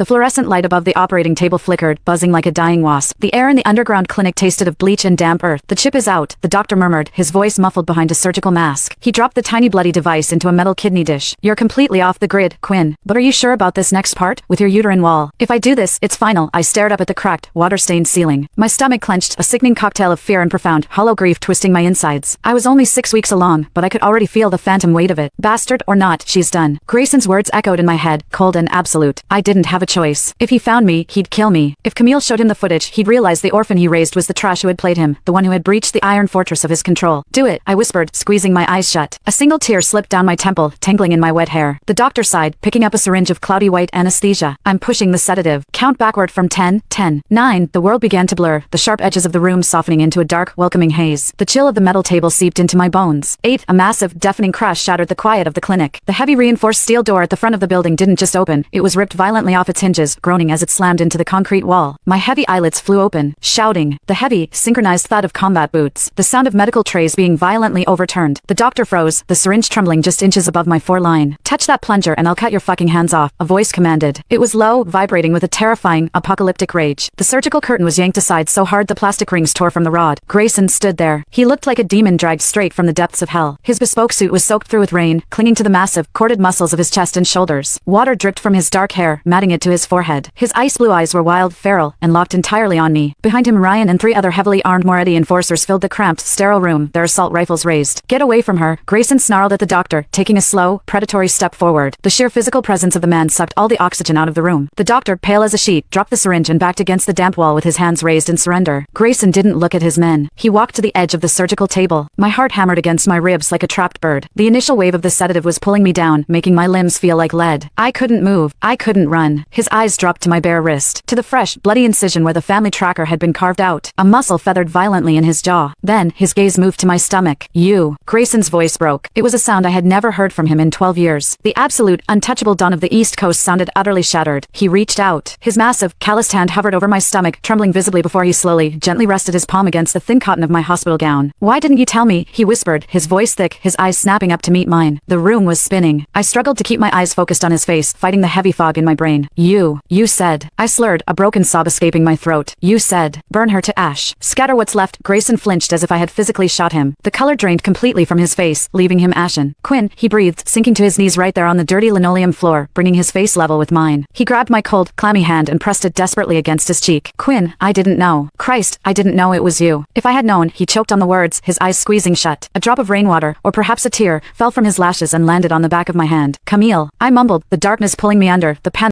The fluorescent light above the operating table flickered, buzzing like a dying wasp. The air in the underground clinic tasted of bleach and damp earth. "The chip is out," the doctor murmured, his voice muffled behind a surgical mask. He dropped the tiny bloody device into a metal kidney dish. "You're completely off the grid, Quinn. But are you sure about this next part? With your uterine wall? If I do this, it's final." I stared up at the cracked, water-stained ceiling. My stomach clenched, a sickening cocktail of fear and profound, hollow grief twisting my insides. I was only 6 weeks along, but I could already feel the phantom weight of it. Bastard or not, she's done. Grayson's words echoed in my head, cold and absolute. I didn't have a choice. If he found me, he'd kill me. If Camille showed him the footage, he'd realize the orphan he raised was the trash who had played him, the one who had breached the iron fortress of his control. "Do it," I whispered, squeezing my eyes shut. A single tear slipped down my temple, tangling in my wet hair. The doctor sighed, picking up a syringe of cloudy white anesthesia. "I'm pushing the sedative. Count backward from 10, 10, 9. The world began to blur, the sharp edges of the room softening into a dark, welcoming haze. The chill of the metal table seeped into my bones. 8. A massive, deafening crash shattered the quiet of the clinic. The heavy reinforced steel door at the front of the building didn't just open, it was ripped violently off its hinges, groaning as it slammed into the concrete wall. My heavy eyelids flew open, shouting. The heavy, synchronized thud of combat boots. The sound of medical trays being violently overturned. The doctor froze, the syringe trembling just inches above my foreline. "Touch that plunger and I'll cut your fucking hands off," a voice commanded. It was low, vibrating with a terrifying, apocalyptic rage. The surgical curtain was yanked aside so hard the plastic rings tore from the rod. Grayson stood there. He looked like a demon dragged straight from the depths of hell. His bespoke suit was soaked through with rain, clinging to the massive, corded muscles of his chest and shoulders. Water dripped from his dark hair, matting it to his forehead. His ice-blue eyes were wild, feral, and locked entirely on me. Behind him, Ryan and 3 other heavily armed Moretti enforcers filled the cramped, sterile room, their assault rifles raised. "Get away from her," Grayson snarled at the doctor, taking a slow, predatory step forward. The sheer physical presence of the man sucked all the oxygen out of the room. The doctor, pale as a sheet, dropped the syringe and backed against the damp wall with his hands raised in surrender. Grayson didn't look at his men. He walked to the edge of the surgical table. My heart hammered against my ribs like a trapped bird. The initial wave of the sedative was pulling me down, making my limbs feel like lead. I couldn't move. I couldn't run. His eyes dropped to my bare wrist, to the fresh, bloody incision where the family tracker had been carved out. A muscle feathered violently in his jaw. Then, his gaze moved to my stomach. "You." Grayson's voice broke. It was a sound I had never heard from him in 12 years. The absolute, untouchable Don of the East Coast sounded utterly shattered. He reached out. His massive, calloused hand hovered over my stomach, trembling visibly before he slowly, gently rested his palm against the thin cotton of my hospital gown. "Why didn't you tell me?" he whispered, his voice thick, his eyes snapping up to meet mine. The room was spinning. I struggled to keep my eyes focused on his face, fighting the heavy fog in my brain. You said." I slurred, a broken sob escaping my throat. "You said, burn her to ash. Scatter what's left." Grayson flinched as if I had physically shot him. The color drained completely from his face, leaving him ashen. "Quinn," he breathed, sinking to his knees right there on the dirty linoleum floor, bringing his face level with mine. He grabbed my cold, clammy hand and pressed it desperately against his cheek. "Quinn, I didn't know. Christ, I didn't know it was you." If I had known, he choked on the words, his eyes squeezing shut. A drop of rainwater, or perhaps a tear, fell from his lashes and landed on the back of my hand. "Camille," I mumbled, the darkness pulling me under, the panic